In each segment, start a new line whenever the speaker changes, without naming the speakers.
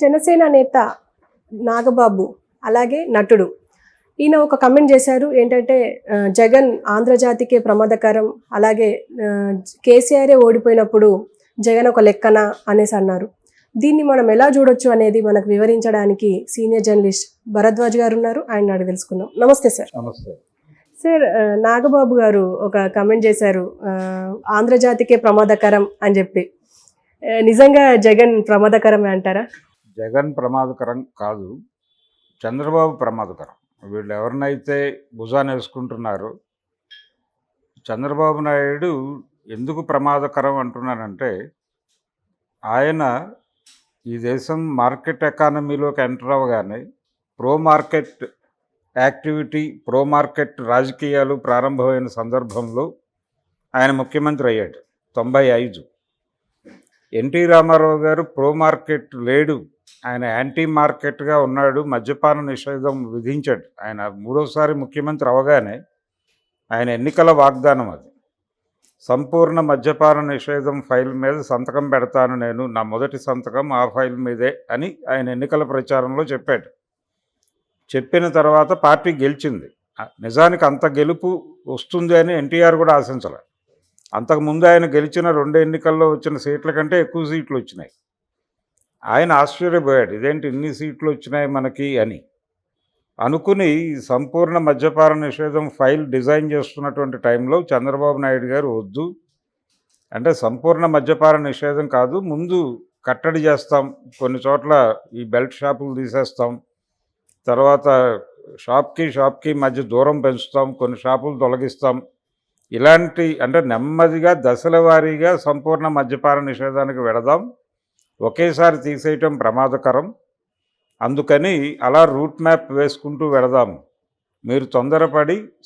జనసేన నేత నాగబాబు అలాగే నటుడు ఈయన ఒక కమెంట్ చేశారు. ఏంటంటే జగన్ ఆంధ్రజాతికే ప్రమాదకరం, అలాగే కేసీఆరే ఓడిపోయినప్పుడు జగన్ ఒక లెక్కన అనేసి అన్నారు. దీన్ని మనం ఎలా చూడొచ్చు అనేది మనకు వివరించడానికి సీనియర్ జర్నలిస్ట్ భరద్వాజ్ గారు ఉన్నారు. ఆయన అడిగి తెలుసుకుందాం. నమస్తే సార్.
నమస్తే
సార్, నాగబాబు గారు ఒక కమెంట్ చేశారు, ఆంధ్రజాతికే ప్రమాదకరం అని చెప్పి. నిజంగా జగన్ ప్రమాదకరమే అంటారా?
జగన్ ప్రమాదకరం కాదు, చంద్రబాబు ప్రమాదకరం. వీళ్ళు ఎవరినైతే భుజాన్ని వేసుకుంటున్నారో, చంద్రబాబు నాయుడు ఎందుకు ప్రమాదకరం అంటున్నానంటే, ఆయన ఈ దేశం మార్కెట్ ఎకానమీలోకి ఎంటర్ అవ్వగానే pro market activity, pro market రాజకీయాలు ప్రారంభమైన సందర్భంలో ఆయన ముఖ్యమంత్రి అయ్యాడు 95. ఎన్టీ రామారావు గారు ప్రో మార్కెట్ లేడు, ఆయన యాంటీ మార్కెట్గా ఉన్నాడు, మద్యపాన నిషేధం విధించాడు. ఆయన మూడోసారి ముఖ్యమంత్రి అవగానే ఆయన ఎన్నికల వాగ్దానం అది, సంపూర్ణ మద్యపాన నిషేధం ఫైల్ మీద సంతకం పెడతాను నేను, నా మొదటి సంతకం ఆ ఫైల్ మీదే అని ఆయన ఎన్నికల ప్రచారంలో చెప్పాడు. చెప్పిన తర్వాత పార్టీ గెలిచింది. నిజానికి అంత గెలుపు వస్తుంది అని ఎన్టీఆర్ కూడా ఆశించాలి. అంతకుముందు ఆయన గెలిచిన 2 ఎన్నికల్లో వచ్చిన సీట్ల కంటే ఎక్కువ సీట్లు వచ్చినాయి. ఆయన ఆశ్చర్యపోయాడు, ఇదేంటి ఇన్ని సీట్లు వచ్చినాయి మనకి అని అనుకుని సంపూర్ణ మద్యపాన నిషేధం ఫైల్ డిజైన్ చేస్తున్నటువంటి టైంలో చంద్రబాబు నాయుడు గారు వద్దు అంటే, సంపూర్ణ మద్యపాన నిషేధం కాదు, ముందు కట్టడి చేస్తాం, కొన్ని చోట్ల ఈ బెల్ట్ షాపులు తీసేస్తాం, తర్వాత షాప్కి మధ్య దూరం పెంచుతాం, కొన్ని షాపులు తొలగిస్తాం, ఇలాంటి అంటే నెమ్మదిగా దశల వారీగా సంపూర్ణ మద్యపాన నిషేధానికి వెళదాం, ఒకేసారి తీసేయటం ప్రమాదకరం, అందుకని అలా రూట్ మ్యాప్ వేసుకుంటూ వెళదాం, మీరు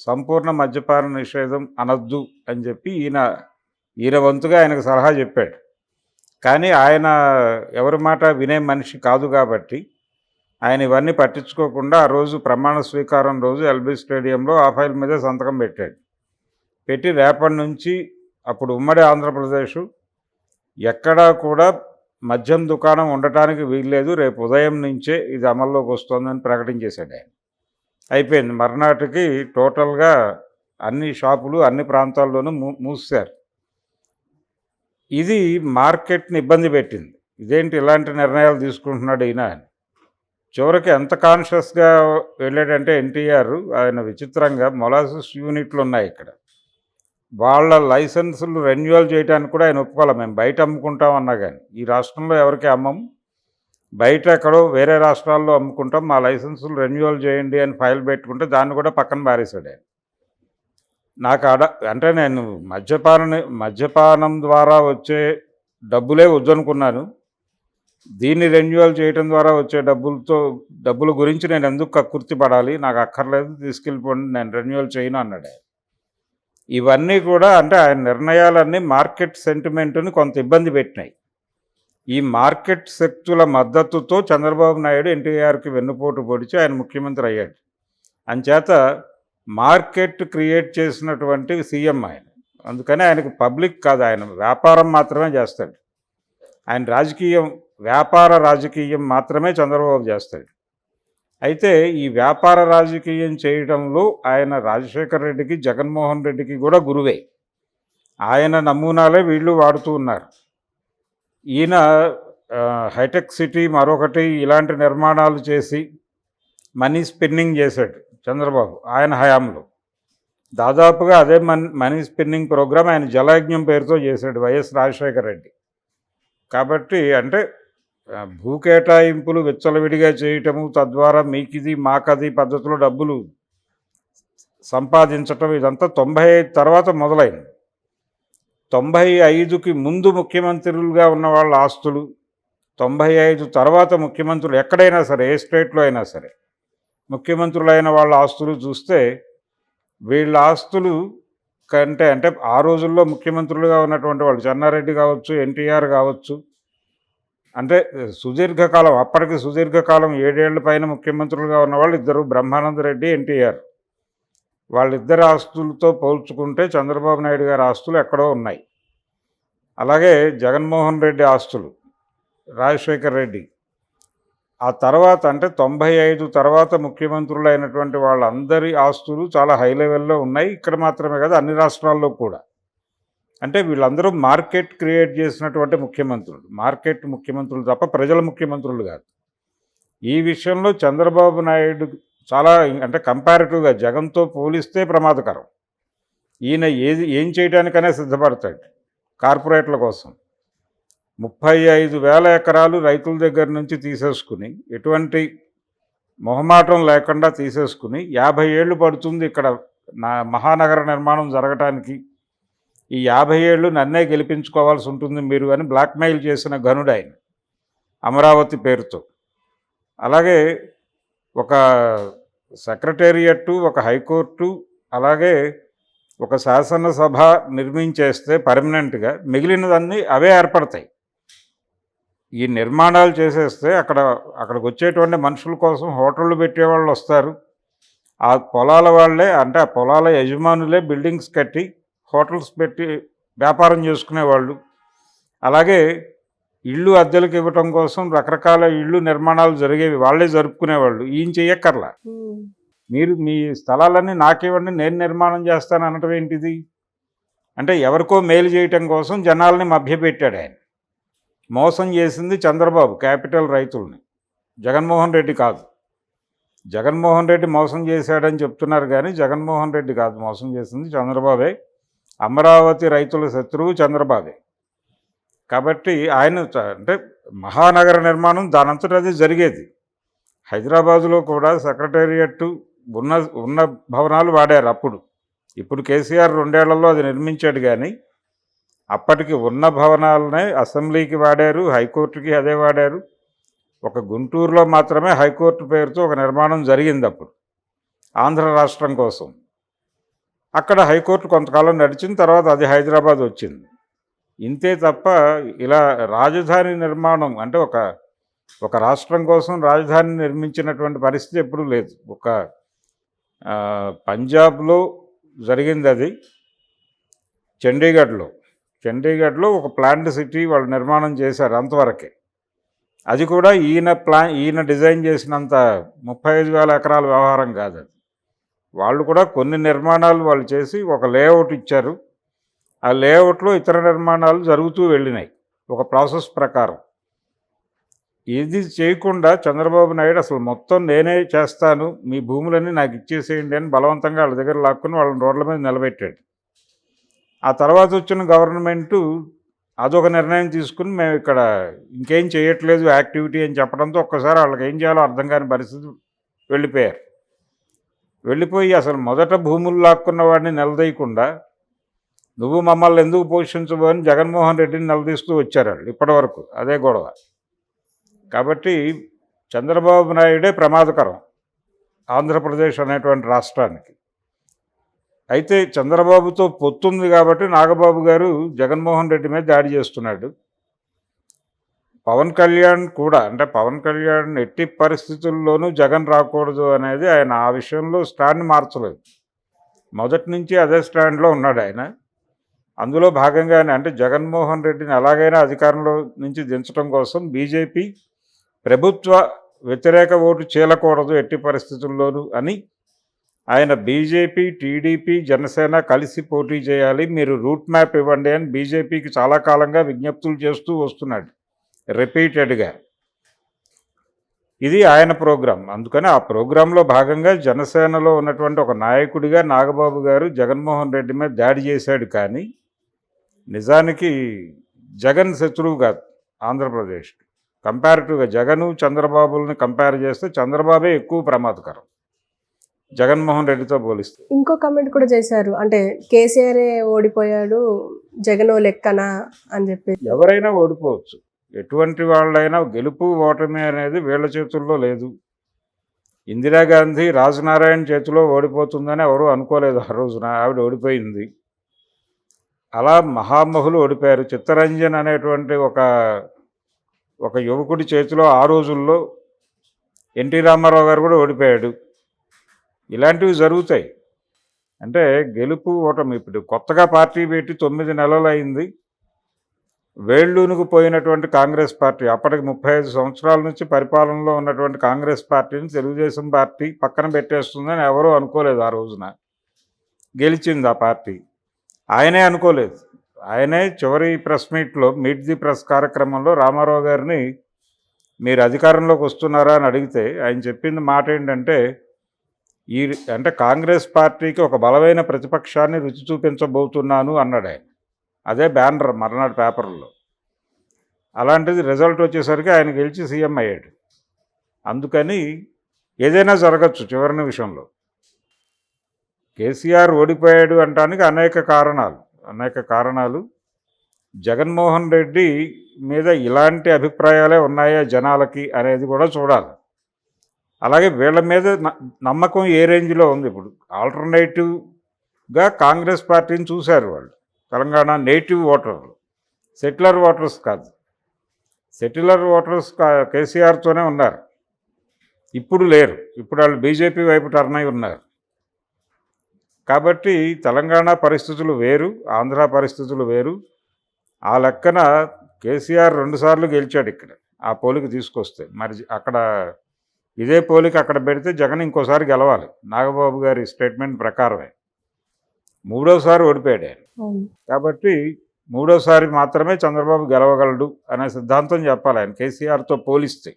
సంపూర్ణ మద్యపాన నిషేధం అనద్దు అని చెప్పి ఈయన వంతుగా ఆయనకు సలహా చెప్పాడు. కానీ ఆయన ఎవరి మాట వినే మనిషి కాదు కాబట్టి ఆయన ఇవన్నీ పట్టించుకోకుండా ఆ రోజు ప్రమాణ స్వీకారం రోజు ఎల్బీ స్టేడియంలో ఆ ఫైల్ మీదే సంతకం పెట్టాడు. పెట్టి రేపటి నుంచి అప్పుడు ఉమ్మడి ఆంధ్రప్రదేశ్ ఎక్కడా కూడా మద్యం దుకాణం ఉండటానికి వీల్లేదు, రేపు ఉదయం నుంచే ఇది అమల్లోకి వస్తుందని ప్రకటించేశాడు ఆయన. అయిపోయింది. మర్నాటికి టోటల్గా అన్ని షాపులు అన్ని ప్రాంతాల్లోనూ మూసారు. ఇది మార్కెట్ని ఇబ్బంది పెట్టింది. ఇదేంటి ఇలాంటి నిర్ణయాలు తీసుకుంటున్నాడు ఈయన అని. చివరికి ఎంత కాన్షియస్గా వెళ్ళాడంటే ఎన్టీఆర్, ఆయన విచిత్రంగా మొలాసిస్ యూనిట్లు ఉన్నాయి ఇక్కడ, వాళ్ళ లైసెన్సులు రెన్యువల్ చేయడానికి కూడా ఆయన ఒప్పుకోవాలి. మేము బయట అమ్ముకుంటాం అన్నా కానీ ఈ రాష్ట్రంలో ఎవరికి అమ్మం, బయట ఎక్కడో వేరే రాష్ట్రాల్లో అమ్ముకుంటాం, మా లైసెన్సులు రెన్యువల్ చేయండి అని ఫైల్ పెట్టుకుంటే దాన్ని కూడా పక్కన పారేశాడు ఆయన. నాకు అంటే నేను మద్యపానం ద్వారా వచ్చే డబ్బులే వద్దనుకున్నాను, దీన్ని రెన్యువల్ చేయడం ద్వారా వచ్చే డబ్బుల గురించి నేను ఎందుకు కక్కుర్తి పడాలి, నాకు అక్కర్లేదు, తీసుకెళ్ళిపోండి, నేను రెన్యువల్ చేయను అన్నాడు ఆయన. ఇవన్నీ కూడా అంటే ఆయన నిర్ణయాలన్నీ మార్కెట్ సెంటిమెంట్ని కొంత ఇబ్బంది పెట్టినాయి. ఈ మార్కెట్ శక్తుల మద్దతుతో చంద్రబాబు నాయుడు ఎన్టీఆర్కి వెన్నుపోటు పొడిచి ఆయన ముఖ్యమంత్రి అయ్యాడు. అంచేత మార్కెట్ క్రియేట్ చేసినటువంటి సీఎం ఆయన. అందుకని ఆయనకు పబ్లిక్ కాదు, ఆయన వ్యాపారం మాత్రమే చేస్తాడు. ఆయన వ్యాపార రాజకీయం మాత్రమే చంద్రబాబు చేస్తాడు. అయితే ఈ వ్యాపార రాజకీయం చేయడంలో ఆయన రాజశేఖర్ రెడ్డికి, జగన్మోహన్ రెడ్డికి కూడా గురువే. ఆయన నమూనాలే వీళ్ళు వాడుతూ ఉన్నారు. ఈయన హైటెక్ సిటీ మరొకటి ఇలాంటి నిర్మాణాలు చేసి మనీ స్పిన్నింగ్ చేశాడు చంద్రబాబు ఆయన హయాంలో. దాదాపుగా అదే మనీ స్పిన్నింగ్ ప్రోగ్రాం ఆయన జలయజ్ఞం పేరుతో చేశాడు వైఎస్ రాజశేఖర రెడ్డి. కాబట్టి అంటే భూకేటాయింపులు విచ్చలవిడిగా చేయటము, తద్వారా మీకిది మాకది పద్ధతిలో డబ్బులు సంపాదించటం, ఇదంతా 95 తర్వాత మొదలైంది. 95కి ముందు ముఖ్యమంత్రులుగా ఉన్న వాళ్ళ ఆస్తులు, 95 తర్వాత ముఖ్యమంత్రులు ఎక్కడైనా సరే, ఏ స్టేట్లో అయినా సరే ముఖ్యమంత్రులైన వాళ్ళ ఆస్తులు చూస్తే వీళ్ళ ఆస్తులు కంటే అంటే ఆ రోజుల్లో ముఖ్యమంత్రులుగా ఉన్నటువంటి వాళ్ళు చెన్నారెడ్డి కావచ్చు, ఎన్టీఆర్ కావచ్చు, అంటే సుదీర్ఘకాలం, అప్పటికి సుదీర్ఘకాలం 7 ఏళ్ల పైన ముఖ్యమంత్రులుగా ఉన్నవాళ్ళు ఇద్దరు, బ్రహ్మానంద రెడ్డి, ఎన్టీఆర్. వాళ్ళిద్దరి ఆస్తులతో పోల్చుకుంటే చంద్రబాబు నాయుడు గారి ఆస్తులు ఎక్కడో ఉన్నాయి. అలాగే జగన్మోహన్ రెడ్డి ఆస్తులు, రాజశేఖర్ రెడ్డి, ఆ తర్వాత అంటే 95 తర్వాత ముఖ్యమంత్రులు అయినటువంటి వాళ్ళందరి ఆస్తులు చాలా హై లెవెల్లో ఉన్నాయి. ఇక్కడ మాత్రమే కాదు, అన్ని రాష్ట్రాల్లో కూడా. అంటే వీళ్ళందరూ మార్కెట్ క్రియేట్ చేసినటువంటి ముఖ్యమంత్రులు, మార్కెట్ ముఖ్యమంత్రులు తప్ప ప్రజల ముఖ్యమంత్రులు కాదు. ఈ విషయంలో చంద్రబాబు నాయుడు చాలా, అంటే కంపారిటివ్గా జగన్తో పోలిస్తే ప్రమాదకరం. ఈయన ఏం చేయడానికనే సిద్ధపడతాడు కార్పొరేట్ల కోసం. 35,000 ఎకరాలు రైతుల దగ్గర నుంచి తీసేసుకుని, ఎటువంటి మొహమాటం లేకుండా తీసేసుకుని, 50 ఏళ్ళు పడుతుంది ఇక్కడ నా మహానగర నిర్మాణం జరగటానికి, ఈ 50 ఏళ్ళు నన్నే గెలిపించుకోవాల్సి ఉంటుంది మీరు అని బ్లాక్మెయిల్ చేసిన ఘనుడు ఆయన అమరావతి పేరుతో. అలాగే ఒక సెక్రటేరియట్, ఒక హైకోర్టు, అలాగే ఒక శాసనసభ నిర్మించేస్తే పర్మనెంట్గా మిగిలినదన్నీ అవే ఏర్పడతాయి. ఈ నిర్మాణాలు చేసేస్తే అక్కడికి వచ్చేటువంటి మనుషుల కోసం హోటళ్ళు పెట్టేవాళ్ళు వస్తారు. ఆ పొలాల వాళ్ళే, అంటే ఆ పొలాల యజమానులే బిల్డింగ్స్ కట్టి హోటల్స్ పెట్టి వ్యాపారం చేసుకునేవాళ్ళు. అలాగే ఇళ్ళు అద్దెలకు ఇవ్వటం కోసం రకరకాల ఇళ్ళు నిర్మాణాలు జరిగేవి, వాళ్ళే జరుపుకునేవాళ్ళు. ఈయన చెయ్యక్కర్లా. మీరు మీ స్థలాలన్నీ నాకివ్వండి, నేను నిర్మాణం చేస్తాను అనటం ఏంటిది? అంటే ఎవరికో మేలు చేయటం కోసం జనాల్ని మభ్యపెట్టాడు ఆయన. మోసం చేసింది చంద్రబాబు క్యాపిటల్ రైతుల్ని, జగన్మోహన్ రెడ్డి కాదు. జగన్మోహన్ రెడ్డి మోసం చేశాడని చెప్తున్నారు కానీ జగన్మోహన్ రెడ్డి కాదు మోసం చేసింది, చంద్రబాబే. అమరావతి రైతుల శత్రువు చంద్రబాబే. కాబట్టి ఆయన అంటే మహానగర నిర్మాణం దానంతట అది జరిగేది. హైదరాబాదులో కూడా సెక్రటేరియట్ ఉన్న భవనాలు వాడారు అప్పుడు. ఇప్పుడు కేసీఆర్ 2 ఏళ్లలో అది నిర్మించాడు కానీ అప్పటికి ఉన్న భవనాలనే అసెంబ్లీకి వాడారు, హైకోర్టుకి అదే వాడారు. ఒక గుంటూరులో మాత్రమే హైకోర్టు పేరుతో ఒక నిర్మాణం జరిగింది అప్పుడు ఆంధ్ర రాష్ట్రం కోసం. అక్కడ హైకోర్టు కొంతకాలం నడిచిన తర్వాత అది హైదరాబాద్ వచ్చింది. ఇంతే తప్ప ఇలా రాజధాని నిర్మాణం అంటే ఒక రాష్ట్రం కోసం రాజధాని నిర్మించినటువంటి పరిస్థితి ఎప్పుడూ లేదు. పంజాబ్లో జరిగింది అది, చండీగఢ్లో ఒక ప్లాంట్ సిటీ వాళ్ళు నిర్మాణం చేశారు, అంతవరకే. అది కూడా ఈయన డిజైన్ చేసినంత 35,000 ఎకరాల వ్యవహారం కాదు అది. వాళ్ళు కూడా కొన్ని నిర్మాణాలు వాళ్ళు చేసి ఒక లేఅవుట్ ఇచ్చారు. ఆ లేఅవుట్లో ఇతర నిర్మాణాలు జరుగుతూ వెళ్ళినాయి ఒక ప్రాసెస్ ప్రకారం. ఇది చేయకుండా చంద్రబాబు నాయుడు అసలు మొత్తం నేనే చేస్తాను, మీ భూములన్నీ నాకు ఇచ్చేసేయండి అని బలవంతంగా వాళ్ళ దగ్గర లాక్కుని వాళ్ళని రోడ్ల మీద నిలబెట్టాడు. ఆ తర్వాత వచ్చిన గవర్నమెంటు అదొక నిర్ణయం తీసుకుని మేము ఇక్కడ ఇంకేం చేయట్లేదు యాక్టివిటీ అని చెప్పడంతో ఒక్కసారి వాళ్ళకి ఏం చేయాలో అర్థం కాని పరిస్థితి వెళ్ళిపోయి అసలు మొదట భూములు లాక్కున్న వాడిని నిలదీయకుండా నువ్వు మమ్మల్ని ఎందుకు పోషించవు అని జగన్మోహన్ రెడ్డిని నిలదీస్తూ వచ్చారు వాళ్ళు ఇప్పటివరకు, అదే గొడవ. కాబట్టి చంద్రబాబు నాయుడే ప్రమాదకరం ఆంధ్రప్రదేశ్ అనేటువంటి రాష్ట్రానికి. అయితే చంద్రబాబుతో పొత్తుంది కాబట్టి నాగబాబు గారు జగన్మోహన్ రెడ్డి మీద దాడి చేస్తున్నాడు. పవన్ కళ్యాణ్ కూడా, అంటే పవన్ కళ్యాణ్ ఎట్టి పరిస్థితుల్లోనూ జగన్ రాకూడదు అనేది ఆయన ఆ విషయంలో స్టాండ్ మార్చలేదు. మొదటి నుంచి అదే స్టాండ్లో ఉన్నాడు ఆయన. అందులో భాగంగానే అంటే జగన్మోహన్ రెడ్డిని ఎలాగైనా అధికారంలో నుంచి దించడం కోసం బీజేపీ ప్రభుత్వ వ్యతిరేక ఓటు చీలకూడదు ఎట్టి పరిస్థితుల్లోనూ అని ఆయన బీజేపీ, టీడీపీ, జనసేన కలిసి పోటీ చేయాలి, మీరు రూట్ మ్యాప్ ఇవ్వండి అని బీజేపీకి చాలా కాలంగా విజ్ఞప్తులు చేస్తూ వస్తున్నాడు రిపీటెడ్గా. ఇది ఆయన ప్రోగ్రాం. అందుకని ఆ ప్రోగ్రాంలో భాగంగా జనసేనలో ఉన్నటువంటి ఒక నాయకుడిగా నాగబాబు గారు జగన్మోహన్ రెడ్డి మీద దాడి చేశాడు. కానీ నిజానికి జగన్ శత్రువు కాదు ఆంధ్రప్రదేశ్కి. కంపారిటివ్గా జగను చంద్రబాబుల్ని కంపేర్ చేస్తే చంద్రబాబే ఎక్కువ ప్రమాదకరం జగన్మోహన్ రెడ్డితో పోలిస్తే.
ఇంకో కమెంట్ కూడా చేశారు, అంటే కేసీఆరే ఓడిపోయాడు జగన్ లెక్కనా అని చెప్పి.
ఎవరైనా ఓడిపోవచ్చు, ఎటువంటి వాళ్ళైనా. గెలుపు ఓటమి అనేది వీళ్ళ చేతుల్లో లేదు. ఇందిరాగాంధీ రాజనారాయణ చేతిలో ఓడిపోతుందని ఎవరూ అనుకోలేదు ఆ రోజున, ఆవిడ ఓడిపోయింది. అలా మహామహులు ఓడిపోయారు. చిత్తరంజన్ అనేటువంటి ఒక యువకుడి చేతిలో ఆ రోజుల్లో ఎన్టీ రామారావు గారు కూడా ఓడిపోయాడు. ఇలాంటివి జరుగుతాయి. అంటే గెలుపు ఓటమి. ఇప్పుడు కొత్తగా పార్టీ పెట్టి 9 నెలలు అయింది. వేళ్ళూనుకు పోయినటువంటి కాంగ్రెస్ పార్టీ, అప్పటికి 35 సంవత్సరాల నుంచి పరిపాలనలో ఉన్నటువంటి కాంగ్రెస్ పార్టీని తెలుగుదేశం పార్టీ పక్కన పెట్టేస్తుందని ఎవరూ అనుకోలేదు. ఆ రోజున గెలిచింది ఆ పార్టీ. ఆయనే అనుకోలేదు. ఆయనే చివరి ప్రెస్ మీట్లో, మీట్ ది ప్రెస్ కార్యక్రమంలో రామారావు గారిని మీరు అధికారంలోకి వస్తున్నారా అని అడిగితే ఆయన చెప్పింది మాట ఏంటంటే, అంటే కాంగ్రెస్ పార్టీకి ఒక బలమైన ప్రతిపక్షాన్ని రుచి చూపించబోతున్నాను అన్నాడు ఆయన. అదే బ్యానర్ మర్నాడు పేపర్లో. అలాంటిది రిజల్ట్ వచ్చేసరికి ఆయన గెలిచి సీఎం అయ్యాడు. అందుకని ఏదైనా జరగచ్చు చివరి నిమిషంలో. కేసీఆర్ ఓడిపోయాడు అనడానికి అనేక కారణాలు. జగన్మోహన్ రెడ్డి మీద ఇలాంటి అభిప్రాయాలే ఉన్నాయా జనాలకి అనేది కూడా చూడాలి. అలాగే వీళ్ళ మీద నమ్మకం ఏ రేంజ్లో ఉంది. ఇప్పుడు ఆల్టర్నేటివ్గా కాంగ్రెస్ పార్టీని చూశారు వాళ్ళు. తెలంగాణ నేటివ్ ఓటర్లు, సెటిలర్ ఓటర్స్ కాదు. సెటిలర్ ఓటర్స్ కేసీఆర్తోనే ఉన్నారు. ఇప్పుడు లేరు. ఇప్పుడు వాళ్ళు బీజేపీ వైపు టర్న్ అయి ఉన్నారు. కాబట్టి తెలంగాణ పరిస్థితులు వేరు, ఆంధ్ర పరిస్థితులు వేరు. ఆ లెక్కన కేసీఆర్ 2 సార్లు గెలిచాడు ఇక్కడ, ఆ పోలిక తీసుకొస్తే. మరి అక్కడ ఇదే పోలిక అక్కడ పెడితే జగన్ ఇంకోసారి గెలవాలి నాగబాబు గారి స్టేట్మెంట్ ప్రకారమే. 3వసారి ఓడిపోయాడు ఆయన. కాబట్టి 3వసారి మాత్రమే చంద్రబాబు గెలవగలడు అనే సిద్ధాంతం చెప్పాలి ఆయన కేసీఆర్తో పోలిస్తే.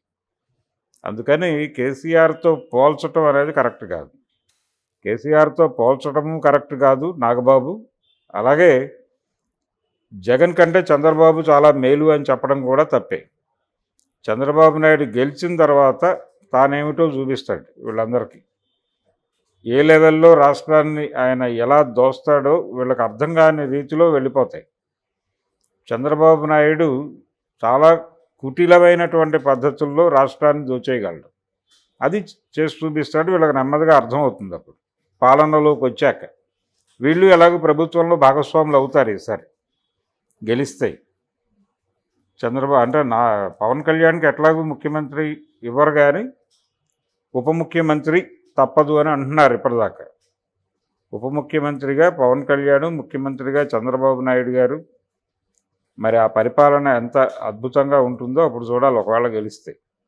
అందుకని కేసీఆర్తో పోల్చడం అనేది కరెక్ట్ కాదు. కేసీఆర్తో పోల్చడము కరెక్ట్ కాదు నాగబాబు. అలాగే జగన్ కంటే చంద్రబాబు చాలా మేలు అని చెప్పడం కూడా తప్పే. చంద్రబాబు నాయుడు గెలిచిన తర్వాత తానేమిటో చూపిస్తాడు వీళ్ళందరికీ. ఏ లెవెల్లో రాష్ట్రాన్ని ఆయన ఎలా దోస్తాడో వీళ్ళకి అర్థం కాని రీతిలో వెళ్ళిపోతాయి. చంద్రబాబు నాయుడు చాలా కుటిలమైనటువంటి పద్ధతుల్లో రాష్ట్రాన్ని దోచేయగలడు. అది చేసి చూపిస్తాడు. వీళ్ళకి నెమ్మదిగా అర్థమవుతుంది. అప్పుడు పాలనలోకి వచ్చాక వీళ్ళు ఎలాగో ప్రభుత్వంలో భాగస్వాములు అవుతారు ఈసారి గెలిస్తాయి. చంద్రబాబు అంటే పవన్ కళ్యాణ్కి ఎట్లాగూ ముఖ్యమంత్రి ఇవ్వరు, కానీ ఉప ముఖ్యమంత్రి తప్పదు అని అంటున్నారు ఇప్పటిదాకా. ఉప ముఖ్యమంత్రిగా పవన్ కళ్యాణ్, ముఖ్యమంత్రిగా చంద్రబాబు నాయుడు గారు. మరి ఆ పరిపాలన ఎంత అద్భుతంగా ఉంటుందో అప్పుడు చూడాలి ఒకవేళ గెలిస్తే.